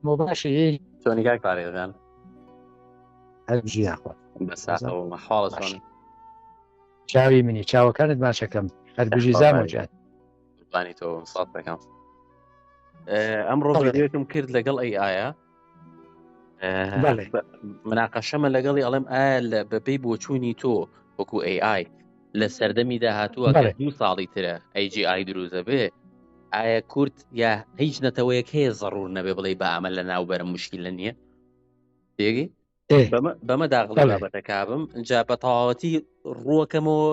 مباشر شلوني قاعد طارق هەربژی ناخوات بەساقەوە حواڵە چۆن چاوی منی چاوەکانت باشەکەم هەربژی زامۆجان قوربانی تۆ ساڵ دەکەم ئەمڕۆ ڤیدیۆکم کرد لەگەڵ ئایە مناقەشەمە لەگەڵی ئەڵێم ئایا بەپێی بۆچوونی تۆ وەکو AI لە سەردەمی داهاتووە کە 2 ساڵی ترە AGI دروزە بێ ئایا کورد یا هیچ نەتەوەیەک هەیە زەڕور نەبێ بڵێ بە ئەمە لە ناوبەرم مشکلە نییە تێگەی بەمە داغڵی بابەتە کابم جا بە تەواوەتی ڕووەکەمەوە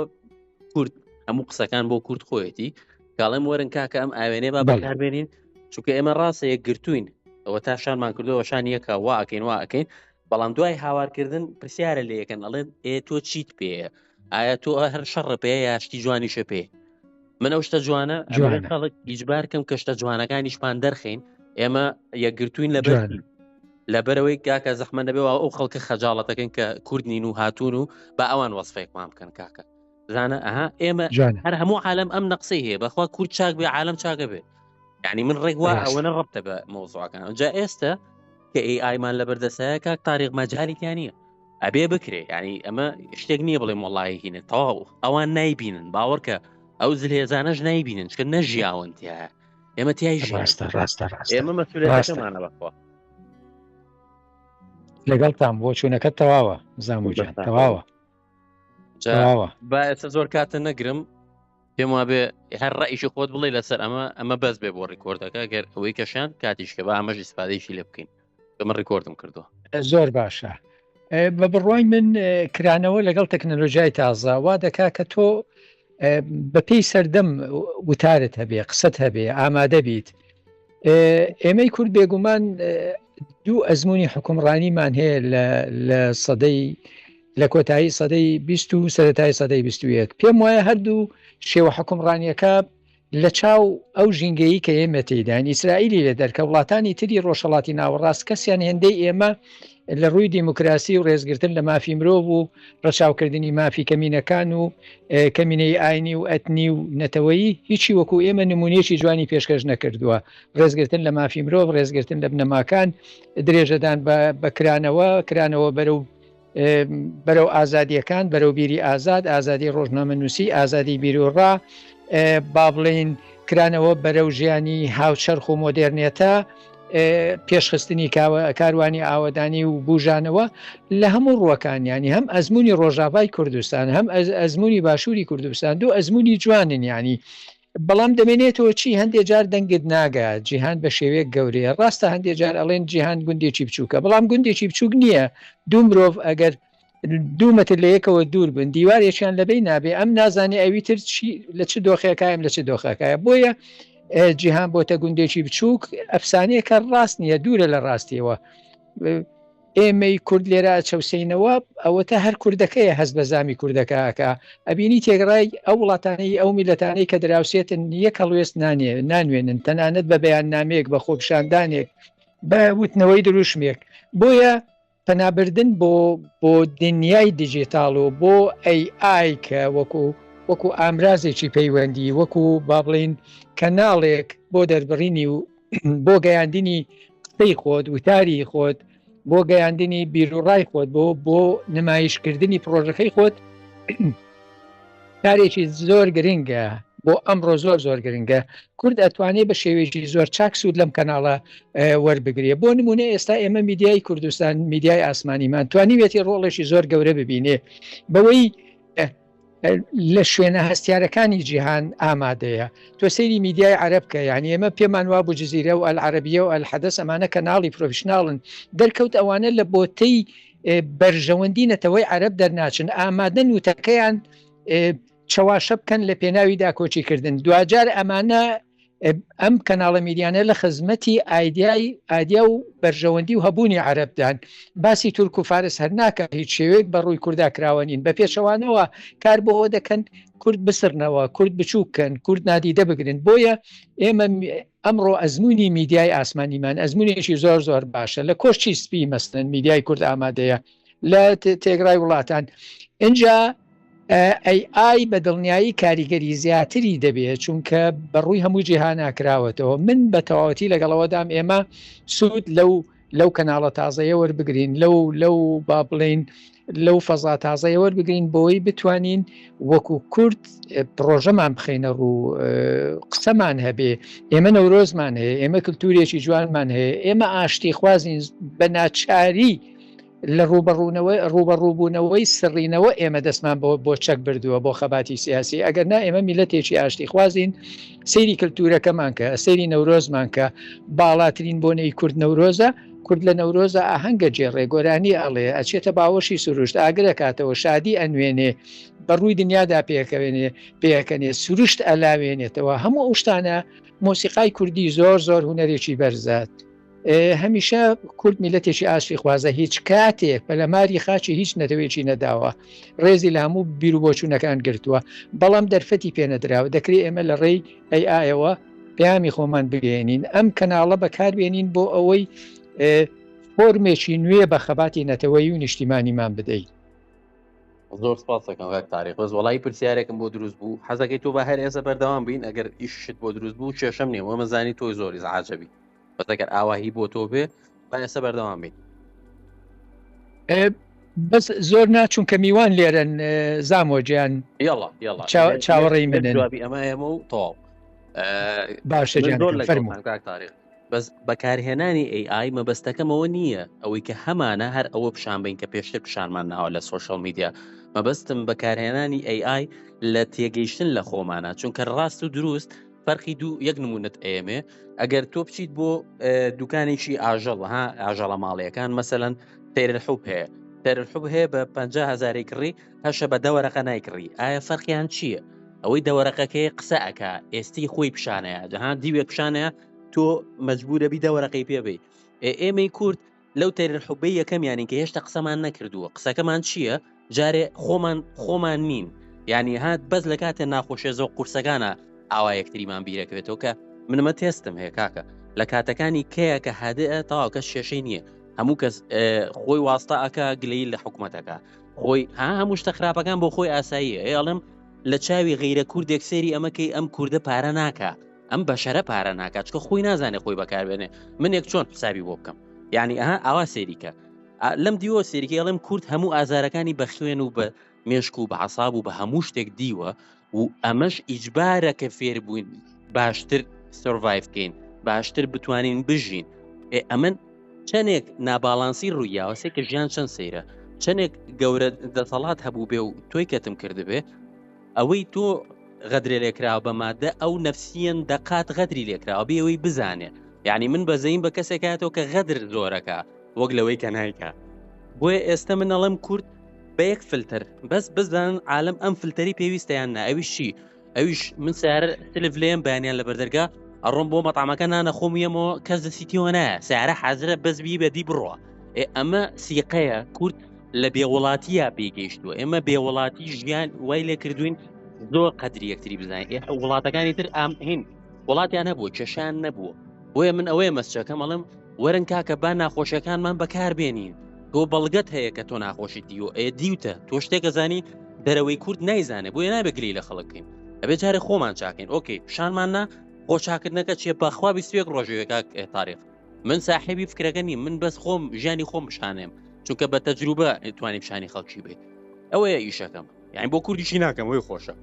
کورد هەموو قسەکان بۆ کورد خۆیەتی کاڵێم وەرن کاکە ئەم ئاوێنێ با بەکاربێنین چونکە ئێمە ڕاستە یەک گرتوین ئەوە تا شانمان کردەوە شان یەکە وا ئەکەین وا ئەەکەین بەڵام دوای هاوارکردن پرسیارە لە یەکەن ئەڵێن تۆ چیت پێەیە ئایا تۆ هەر شەڕە پێ یاشتی جوانیشە پێ من ئەو شتە جوانە خەڵک ئیجبارکەم کە شتە جوانەکانیشمان دەرخین ئێمە یەکگرتوین لەبەرەوەی کاکە زەحمە نەبێ ئەو خەڵکە خەجاڵەتەکەن کە کوردنین و هاتوون و بە ئەوان وەسفێکمان بکەن کاکە زانە ئێمە هەر هەموو عالم ئەم نەقسەی هەیە بەخوا کورد چاک بێ عالم چاکە بێ یعنی من ڕێگوا ئەوەنە ڕبتە بە مۆزوعەکان جا ئێستا کە ئایمان لە بەردەسایە کاک تاریخ مەجالیتیان نییە ئەبێ بکرێ ینی ئەمە شتێک نییە بڵێ وەڵی هینە تەواو ئەوان نایبینن باوەڕکە ئەو زلێزانەش نایبینن چکە نەژیاوەنتیە ئێمە تیای ئێمە مەسئولێتەکەمانە بەخوا لەگەڵتان بۆ چوونەکە تەواوە زاموجان تەواوە با ئێستا زۆر کاتە نەگرم پێم وابێ هەر ڕائیشی خۆت بڵێ لەسەر ئەمە بەس بێ بۆ ڕیکۆردەکە گەر ئەوەی کەشان کاتیشکە بە ئەمەش ئیسپادەیشی لێ بکەین بەمە ڕیکۆردم کردووە زۆر باشە بە بڕوای من کرانەوە لەگەڵ تەکنەلۆژیای تازە وا دەکا کە تۆ بەپێی سەردەم وتارت هەبێ قسەت هەبێ ئامادە بیت ئێمەی کورد بێگومان دوو ئەزمموی حکومڕانیمان هەیە لە سەدەی لە کۆتایی سەدەی 20 و سەرەتای سەدەی 21 پێم وایە هەردوو شێوە حکومڕانیەکە لە چاو ئەو ژینگەیی کە ئێمە تێدان ئیسرائیلی لە دەرکە وڵاتانی تری ڕۆژهڵاتی ناوەڕاست کەسیان هێندەی ئێمە لە ڕووی دیموکراسی و ڕێزگرتن لە مافی مرۆڤ و ڕەچاوکردنی مافی کەمینەکان و کەمینەی ئاینی و ئەتنی و نەتەوەیی هیچی وەکو ئێمە نمونێکی جوانی پێشکەش نەکردووە ڕێزگرتن لە مافی مرۆڤ ڕێزگرتن لە بنەماکان درێژەدان بەکرانەوە بەرەو ئازادیەکان بەرەو بیری ئازادی ڕۆژنامەنووسی ئازادی بیرۆڕا با بڵێن کرانەوە بەرەو ژیانی هاوچەرخ و مۆدێرنێتە پێشخستنی کاروانی ئاوەدانی و بژانەوە لە هەموو ڕووەکانیانی هەم ئەزمموی ڕۆژاوای کوردستان هەم ئەزمموی باشووری کوردستان دوو ئەزمموی جوانن ینی بەڵام دەمێنێتەوە چی هەندێک جار دەنگت ناگە جیهان بە شێوەیە گەورەیە ڕاستە هەندێک جار ئەڵێن جیهان گوندێکی بچووکە بەڵام گوندێکی بچووک نییە دوو مرۆڤ ئەگەر دوو مەتر لە یەکەوە دوور بن دیوارێکیان لەبەی نابێ ئەم نازانێ ئەویتر لە چ دۆخەکەیم لە چ دۆخەکەیە بۆیە جیهان بۆتە گوندێکی بچووک ئەفسانەیەکە ڕاست نییە دوورە لە ڕاستیەوە ئێمەی کورد لێرە چەوسینەوە ئەوەتە هەر کوردەکەیە هەست بە زامی کوردەکەکە ئەبینی تێگڕای ئەو وڵاتانەی ئەو میلەتانەی کە دراوسێتن یەک هەڵوێست نانوێنن تەنانەت بە بەیان نامەیەک بە خۆپشاندانێک بە وتنەوەی دروشمێک بۆیە پەنابردن بۆ دنیای دیجیتال و بۆ AI کە وەکو ئامرازێکی پەیوەندی وەکو با بڵین کەناڵێک بۆ دەربڕینی و بۆ گەیاندنی قسەی خۆت وتاری خۆت بۆ گەیاندنی بیرروڕای خۆت بۆ نمایشکردنی پرۆژەکەی خۆت کارێکی زۆر گرنگە بۆ ئەمڕۆ زۆر گرنگە کورد ئەتوانێت بە شێوێکی زۆر چاک سوود لەم کەناڵە وەربگرێ بۆ نمونە ئێستا ئێمە میدیای کوردستان میدیای ئاسمانیمان توانیوێتی ڕۆڵێکی زۆر گەورە ببینێ بەوەی لە شوێنە هەستیارەکانی جیهان ئامادەیە تۆ سەیری میدیای عەرەبکە یعنی ئێمە پێمان وا بوو جزیرە و ئەلعەرەبیە و ئەلحەدەث ئەمانە کەناڵی پرۆفشناڵن دەرکەوت ئەوانە لە بۆتەی بەرژەوەندی نەتەوەی عەرەب دەرناچن ئامادەن وتەکەیان چاواشە بکەن لە پێناویدا کۆچیکردن دوجار ئەمانە ئەم کەناڵە میدیانە لە خزمەتی ئایدیا و بەرژەوەندی و هەبوونی عەرەبدان باسی تورک و فارس هەر ناکە هیچ شێوەیەک بە ڕووی کووردا کراوەنین بە پێشەوانەوە کار بۆەوە دەکەن کورد بسرنەوە کورد بچووکەن کورد نادیدە بگرن بۆیە ئێمە ئەمڕۆ ئەزمموی میدیای ئاسمانیمان ئەزممونێکی زۆر باشە لە کۆشتی سپی مەستن میدیای کورد ئامادەیە لە تێگرای وڵاتان اینجا AI بە دڵنیایی کاریگەری زیاتری دەبێت چونکە بەڕووی هەموو جیهان ناکراوەتەوە. من بە تەواوەتی لەگەڵەوەدام ئێمە سوود لەو کەناڵە تازەیە وەربگرین لەو با بڵین لەو فەزا تازەیە وەربگرین بۆی بتوانین وەکو کورد پرۆژەمان بخینە ڕوو، قسەمان هەبێ، ئێمە نەورۆزمان هەیە، ئێمە کللتورێکی جوانمان هەیە، ئێمە ئاشتی خوازین بە ناچاری لە ڕوبەڕووبوونەوەی سڕینەوە ئێمە دەستمان بۆ چەک بردووە بۆ خەباتی سیاسی. ئەگەر نا ئێمە میلەتێکی ئاشتی خوازین، سەیری کللتورەکەمان کە سەیری نەورۆزمان کە باڵاترین بۆنەی کورد نەورۆزە، کورد لە نەورۆزە ئاهەنگە جێڕێ گۆرانی ئەڵێ ئەچێتە باوەشی سروشت ئاگرە کاتەوە شادی ئەنوێنێ بەڕووی دنیادا پێەکەنێ سروشت ئەلاوێنێتەوە. هەموو ئەو شتانە مۆسیقای کوردی زۆر هونەرێکی بەرزات. هەمیشە کورد میلەتێکی ئاشتی خوازە، هیچ کاتێک پەلەماری خاچی هیچ نەتەوێکی نەداوە، ڕێزی لە هەموو بیر و بۆچوونەکان گرتووە، بەڵام دەرفەتی پێنەدراوە. دەکرێت ئێمە لە ڕێی ئایەوە پەیامی خۆمان بگەێنین، ئەم کەناڵە بەکاربێنین بۆ ئەوەی فۆرمێکی نوێ بە خەباتی نەتەوەی و نیشتیمانیمان بدەیت. زۆر سپاسەکەم کاک تاریق. بەس وەڵی پرسیارێکم بۆ دروست بوو، حەزەکەی تۆ بە هەر ئێستا بەردەوام بین ئەگەر ئیشت بۆ دروست بوو کێشەم نییە، وە مەزانی تۆی زۆری زعاجەبی، بەس ئەگەر ئاواهی بۆ تۆ بێ با ئێستا بەردەوام بین. بەس زۆر ناچوون کە میوان لێرن زامۆجیان چاوەڕێی منن ئەمە ئێمە و تەواو باشە فەرموو کاک تاریق. بەس بەکارهێنانی AI مەبەستەکەمەوە نییە ئەوەی کە هەمانە هەر ئەوە پیشانبین کە پێشتر پیشانمان ناوە لە سوۆشەل میدیا. مەبەستم بەکارهێنانی AI لە تێگەیشتن لە خۆمانە، چونکە ڕاست و دروست فەرقی یەک نمونەت ئێمێ. ئەگەر تۆ بچیت بۆ دوکانێکی ئاژەڵ ئاژەڵە ماڵیەکان مەسەلەن تێرەحوب هەیە، تێرەحوب هەیە بە 50,000 کڕی هەشە بە دەوەرەقە نایکڕی، ئایا فەرقیان چییە؟ ئەوەی دەوەرەقەکەی قسە ئەکا ئێستی خۆی پیشانەیە، جەهان دیوێک پیشانەیە تۆ مەجبورە بی دەوەرەقەی پێبێ. ئێمەی کورد لەو تێرەحوبەی یەکەمیانین کە هێشتا قسەمان نەکردووە، قسەکەمان چییە؟ جارێ خۆمان نین، یعنی هات بەس لە کاتێ ناخۆشیە زۆ قورسەکانە ئاوا یەکتریمان بیرەکەوێتەوە. کە منمە تێستم هەیە کاکە لە کاتەکانی کەیە کە هادەیە تاوا کەس شێشەی نییە، هەموو کەس خۆی واستە ئەکا گلەی لە حکوومەتەکە، خۆی هەموو شتە خراپەکان بۆ خۆی ئاساییە. ئەڵم لە چاوی غیرە کوردێک سێری ئەمەکەی ئەم کووردە پارە ناکە، ئەم بەشەرە پارە ناکات، چکە خۆی نازانێ خۆی بەکاربێنێ. من یەک چۆن حسابی بۆ بکەم، یعنی ئاوا سێریکە لەم دیوە سێریکە ئەڵم کورد هەموو ئازارەکانی بە خوێن و بە مێشک و بە عەساب و بە هەموو شتێک دیوە، و ئەمەش ئیجبارە کە فێر بووین باشتر سۆڤایڤ بکەین، باشتر بتوانین بژین. ئەمن چەندێک ناباڵانسی ڕوویاوەسێ کە ژیان چەند سەیرە، چەندێک گەورە دەسەڵات هەبوو بێ و تۆی کەتم کردبێ، ئەوەی تۆ غەدرێ لێکراوە بە مادە ئەو نەفسیەن دەقات غەدری لێکراوە بێ ئەوەی بزانێ. یعنی من بەزەین بە کەسێکاتەوە کە غەدر زۆرەکە وەک لەوەی کە نایکە. بۆیە ئێستا من ئەڵێم کورد بە یەک فلتر بەس بزانن عالم ئەم فلتەری پێویستیان نا. ئەویشی ئەویش من سیارە سلف لێم بەیانیان لە بەردەرگا ئەڕۆم بۆ مەطعمەکە نانە خۆمیەمەوە کەس دەسیتیەوە نایە، سیارە حەزرە بەسبی بەدی بڕۆ. ئەمە سیقەیە کورد لە بێوڵاتیە پێگەیشتووە. ئێمە بێوڵاتی ژیان وای لێ کردوین زۆر قەدری یەکتری بزانین. وڵاتەکانی تر هین وڵاتیان هەبووە کێشان نەبووە. بۆیە من ئەوەیە مەسچەکەم ئەڵم وەرن کاکە با ناخۆشیەکانمان بەکاربێنین. تۆ بەڵگەت هەیە کە تۆ ناخۆشی دیوە دیوتە تۆ شتێکە زانی دەرەوەی کورد نایزانێ، بۆیە نابگری لە خەڵکین ئەبێ جارێ خۆمان چاکەین. ئۆکەی شانماننا خۆ چاکردنەکە چیە بەخوا 21 ڕۆژێک تاریخ من ساحێبی فکرەکە نیم، من بەس خۆم ژیانی خۆم بشانێم، چونکە بە تەجروبە توانی پیشانی خەڵکی بێت. ئەوەیە ئیشەکەم، یعنی بۆ کوردیشی ناکەم وی خۆشە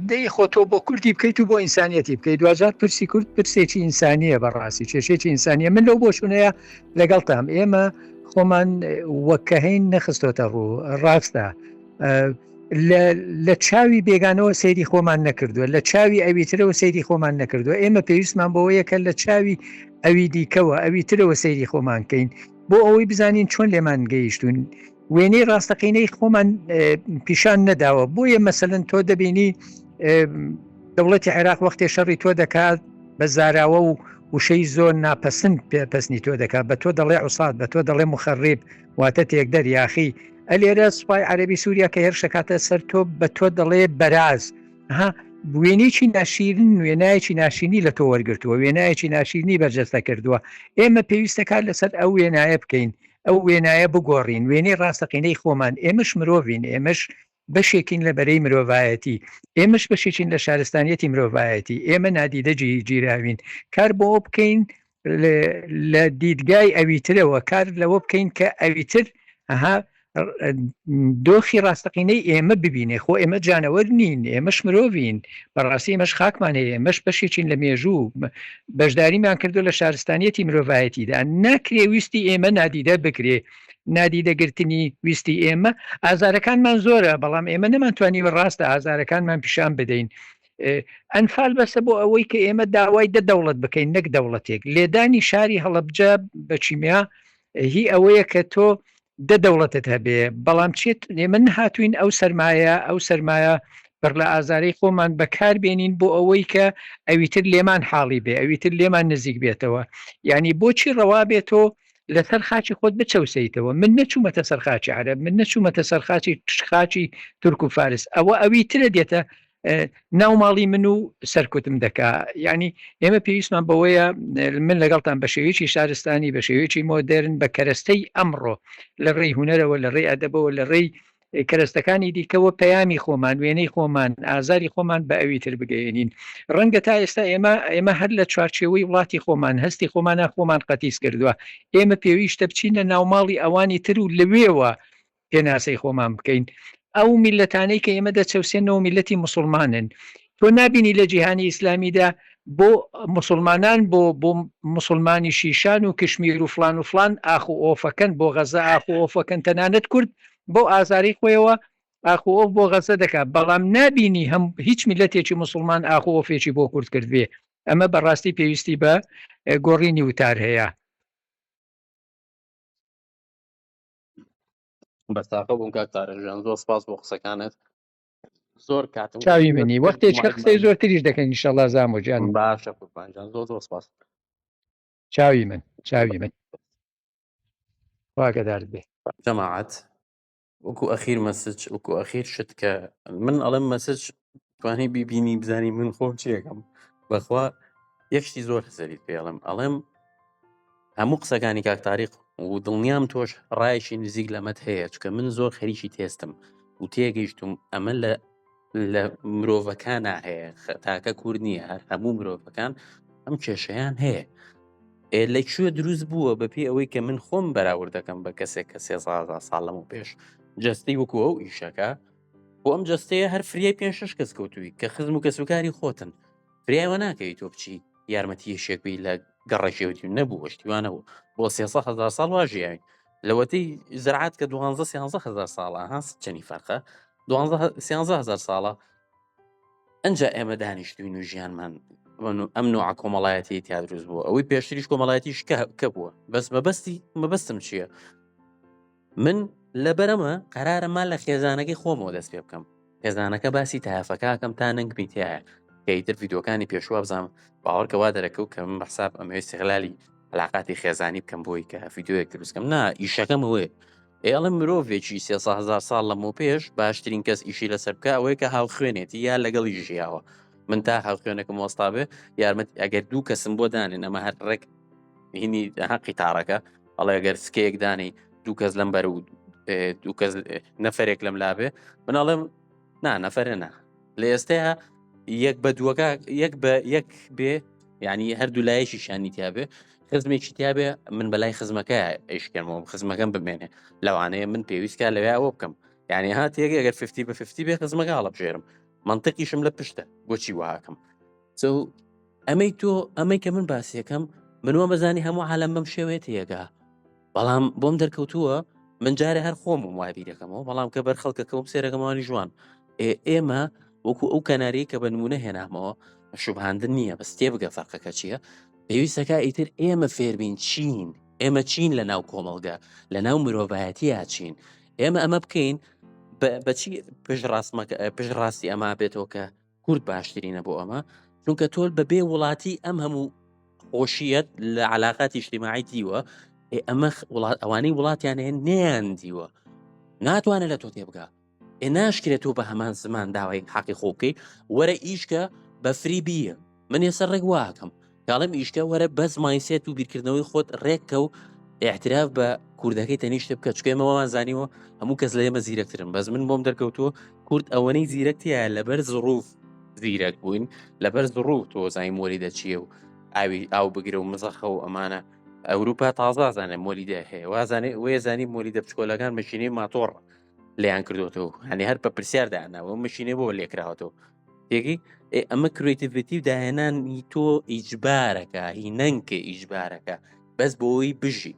دەی خۆ تۆ بۆ کوردی بکەیت و بۆ ئینسانیەتی بکەیت. دوجار پرسی کورد پرسێکی ئینسانیە، بەڕاستی کێشێکی ئینسانیە. من لەو بۆشونەیە لەگەڵتام ئێمە خۆمان وەکەهین نەخستۆتە ڕوو ڕاستە لە چاوی بێگانەوە سەیری خۆمان نەکردووە، لە چاوی ئەوی ترەوە سەیری خۆمان نەکردووە. ئێمە پێویستمان بەوەیە کە لە چاوی ئەوی دیکەوە ئەوی ترەوە سەیری خۆمان کەین بۆ ئەوەی بزانین چۆن لێمان گەیشتون. وێنەی ڕاستەقینەی خۆمان پیشان نەداوە. بۆیە مەسەلەن تۆ دەبینی دەوڵەتی عێراق وەختێ شەڕی تۆ دەکات بە زاراوە و وشەی زۆر ناپەسند پەسنی تۆ دەکات، بە تۆ دەڵێ عوسات، بە تۆ دەڵێ مخەڕێب واتە تێکدەر یاخی. ئەلێرە سوپای عەرەبی سووریا کە هێرشە کاتە سەر تۆ بە تۆ دەڵێ بەراز. وێنێکی ناشیرن وێنایەکی ناشینی لە تۆ وەرگرتووە، وێنایەکی ناشیرنی بەرجەستە کردووە. ئێمە پێویستەکات لەسەر ئەو وێنایە بکەین. ئەو وێنایە بگۆڕین وێنەی ڕاستەقینەی خۆمان ئێمەش مرۆڤین ئێمەش بەشێکین لە بەرەی مرۆڤایەتی ئێمەش بەشێکین لە شارستانیەتی مرۆڤایەتی ئێمە نادیدەجی گیراوین کار بۆ بکەین لە دیدگای ئەویترەوە کار لەوە بکەین کە ئەویتر ئەها دۆخی ڕاستەقینەی ئێمە ببینێ خۆ ئێمە جانەوەر نین ئێمەش مرۆڤین بەڕاستی ئێمەش خاکمانەیە ئێمەش بەشێکین لە مێژوو بەشداریمان کردو لە شارستانیەتی مرۆڤایەتیدا ناکرێ ویستی ئێمە نادیدە بکرێ نادیدەگرتنی ویستی ئێمە ئازارەکانمان زۆرە بەڵام ئێمە نەمانتوانی ڕاستە ئازارەکانمان پیشان بدەین ئەنفال بەسە بۆ ئەوەی کە ئێمە داوای دەوڵەت بکەین نەک دەوڵەتێک لێدانی شاری هەڵەبجە بە چیمیا هی ئەوەیە کە تۆ دەوڵەتت هەبێ بەڵام چێت ئێمە هاتوین ئەو سەرمایە بەر لە ئازارەی خۆمان بەکار بێنین بۆ ئەوەی کە ئەویتر لێمان حاڵی بێ ئەویتر لێمان نزیک بێتەوە یعنی بۆچی ڕەوا بێتۆ لەسەر خاچی خۆت بچەوسیتەوە من نەچوومەتە سەر خاچی عەرەب من نەچوومەتە سەر خاچی تورک و فارس ئەوە ئەویترە دێتە ناوماڵی من و سەرکوتم دەکا ینی ئێمە پێویستمان بەوەیە من لەگەڵتان بە شێوەیەکی شارستانی بە شێوەیەکی مۆدرن بە کەرەستەی ئەمڕۆ لە ڕێی هوەرەوە لە ڕێی ئەدەبەوە لە ڕێی کەرەستەکانی دیکەوە پەیامی خۆمان وێنەی خۆمان ئازاری خۆمان بە ئەویتر بگەێنین ڕەنگە تا ئێستا ئێمە هەر لە چوارچێوەی وڵاتی خۆمان هەستی خۆمانە خۆمان قەتیس کردووە ئێمە پێویستە بچینە ناوماڵی ئەوانی تر و لەوێوە پێناسەی خۆمان بکەین ئەو میلەتانەی کە ئێمە دەچەوسێنەوە میلەتی مسلمانن تۆ نبینی لە جیهانی ئیسلامیدا بۆ مسلمانان بۆ مسلمانی شیشان و کشمیر و فلان ئاخ و ئۆفەکەن بۆ غەزە ئاخ و ئۆفەکەن تەنانەت کورد بۆ ئازاری خۆیەوە ئاخ و ئۆف بۆ غەزە دەکات بەڵام نبینی هەم هیچ میلەتێکی مسلمان ئاخ و ئۆفێکی بۆ کورد کردوێ ئەمە بەڕاستی پێویستی بە گۆڕینی وتار هەیە بەستاقە بووم کاکتارەژیان زۆر سپاس بۆ قسەکانت زۆر کاتم چاوی منی وەختێک قسەی زۆرتریش دەکەین ئینشەڵا زامۆجان باشە قوربانجان زۆر سپاس چاوی من واگەدار بێ جەماعەت وەکو ئەخیر مەسج وەکو ئەخیر شت کە من ئەڵێم مەسج توانی بیبینی بزانی من خۆم چیەکەم بەخوا یەکشتی زۆر سەریت پێڵم ئەڵێم هەموو قسەکانی کاکتاریق و دڵنیام تۆش ڕایشی نزیک لەمەت هەیە چکە من زۆر خەریکی تێستم و تێگەیشتم ئەمە لە مرۆڤەکانە هەیە تاکە کورد نییە هەر هەموو مرۆڤەکان ئەم کێشەیان هەیە لەکوێ دروست بووە بەپێی ئەوەی کە من خۆم بەراورد دەکەم بە کەسێک کە 300 ساڵ لەمە پێش جەستەی وەکو ئەو ئیشەکە بۆ ئەم جەستەیە هەر فریای 5-6 کەس کەوتووی کە خزم و کەسوکاری خۆتن فریایەوە ناکەوی تۆ بچی یارمەتی شێکبی لە گەڕێکێوتی نەبوو شتیوانەوە بۆ 300 ساڵ واژیاوین لەوەتەی زراعات کە 12-13 ساڵە هەست چەنی فەرقە 12-13 ساڵە ئەنجا ئێمە دانیشتوین و ژیانمان ئەم نوع کۆمەڵایەتی تیا دروست بووە ئەوەی پێشتریش کۆمەڵایەتیش کە بووە بەس مەبەستم چییە من لەبەرەمە قەرارەمان لە خێزانەکەی خۆمەوە دەست پێ بکەم خێزانەکە باسی تایافەکەکەم تا نەنگمی تایە کە ئیتر ڤیدۆکانی پێشوە بزانم باوەڕکەوا دەرەکەوت کە من بەحساب ئەمەوێ استیغلالی علاقاتی خێزانی بکەم بۆی کە ڤیدۆیەک دروستکەم نا ئیشەکەم ئەوێ ئێڵم مرۆڤێکی 300 ساڵ لەمەوە پێش باشترین کەس ئیشی لەسەر بکە ئەوەی کە هاوخوێنێتی یا لەگەڵی ژیاوە من تا هاوخوێنەکەم وەستابێ یارمەت ئەگەر دوو کەسم بۆ دانێن ئەمە هەر ڕێک هینی حەقی تاڕەکە ئەڵێ ئەگەر سکەیەک دانی دوو کەس لەم بەر و دوو کەس نەفرێک لەم لابێ مناڵێم نەفرە نا لە ئێستەیە یەک بە دووەکە یەک بێ یعنی هەردوو لایەشی شانی تیاابێ خزمێکی تیاابێ من بەلای خزمەکە ئەیشکەمەوە خزمەکەم بمێنێ لەوانەیە من پێویستکە لەوێ ئەوە بکەم یعنی هات یەک ئەگەر 50-50 بێ خزمەکە هەڵەبژێرم منطقیشم لە پشتە بۆچی واکەم ئەمەی کە من باسیەکەم منوە بەزانی هەموو عالەم بەم شێوێت یەگا بەڵام بۆم دەرکەوتووە من جارێ هەر خۆم وابی دەکەمەوە بەڵام کە بەر خەڵکەکەم سێرەکەمانی جوان ئێمە وەکو ئەو کەناری کە بە نمونە هێنامەوە شوبهاندن نییە بەس تێ بگە فەرقەکە چییە پێویستەکە ئیتر ئێمە فێربین چین ئێمە چین لە ناو کۆمەڵگە لە ناو مرۆڤایەتیە چین ئێمە ئەمە بکەین بەچی پشڕاستی ئەما بێتەوە کە کورد باشترینە بۆ ئەمە چونکە تۆل بەبێ وڵاتی ئەم هەموو خۆشیەت لە علاقاتی اجتماعی دیوە ئەمە ئەوانەی وڵاتیانەیە نیان دیوە ناتوانێت لە تۆ تێ بگە ناشکرێت تۆ بە هەمان زمان داوای حەقی خۆ بکەی وەرە ئیشکە بە فری بیە من ێستا ڕێک واکەم کاڵم ئیشکە وەرە بەس مایسێت و بیرکردنەوەی خۆت ڕێککە و احتراف بە کوردەکەی تەنیشتە بکە چکە ئێمەوەمان زانیوە هەموو کەس لە ئێمە زیرەکترن بەس من بۆم دەرکەوتووە کورد ئەوەنەی زیرەکتیە لەبەر زڕوف زیرەک بووین لەبەر زڕوو تۆ زای مۆری دەچیە و ئاو بگرە و مزەخە و ئەمانە ئەوروپا تازازانێ مۆلیدە هەیە وازانێ وێ زانی مۆلیدە بچکۆلەکان مەشینەی ماتۆڕ لیان کردوتەوە هەنی هەر بە پرسیاردانەوە مەشینێ بۆ لێکراوەتەوە تێگەی ئەمە کروێتیڤێتی و داهێنانی تۆ ئیجبارەکە هی نەنکە ئیجبارەکە بەس بۆی بژی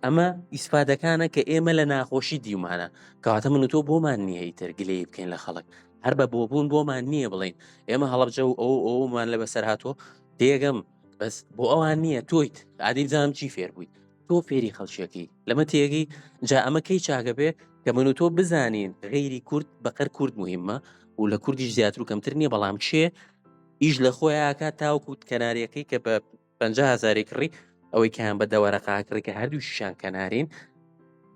ئەمە ئیسپادەکانە کە ئێمە لە ناخۆشی دیومانە کەواتە من و تۆ بۆمان نییە ئیتر گلەی بکەین لە خەڵک هەر بە بۆبوون بۆمان نییە بڵین ئێمە هەڵەبجە و ئەومان لە بەسەر هاتووە تێگەم بەس بۆ ئەوان نییە تۆیت عادی بزانم چی فێر بوویت تۆ فێری خەڵکیەکەی لەمە تێگەی جا ئەمە کەی چاکە بێ کە من و تۆ بزانین غەیری کورد بەقەر کورد مهمە و لە کوردیش زیاتر و کەمتر نییە بەڵام چێ ئیش لە خۆیاکە تاوکوت کەناریەکەی کە بە 50,000 کڕی ئەوەی کەیان بە دەوەرەقاکڕی کە هەردوو شیشان کەنارین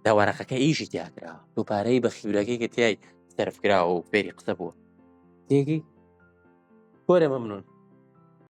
داوەرەقەکە ئیشی تیاکرا و پارەی بە خیورەکەی کە تیای سەرفکراوە و فێری قسە بووە تێگەی کۆرە مەمنون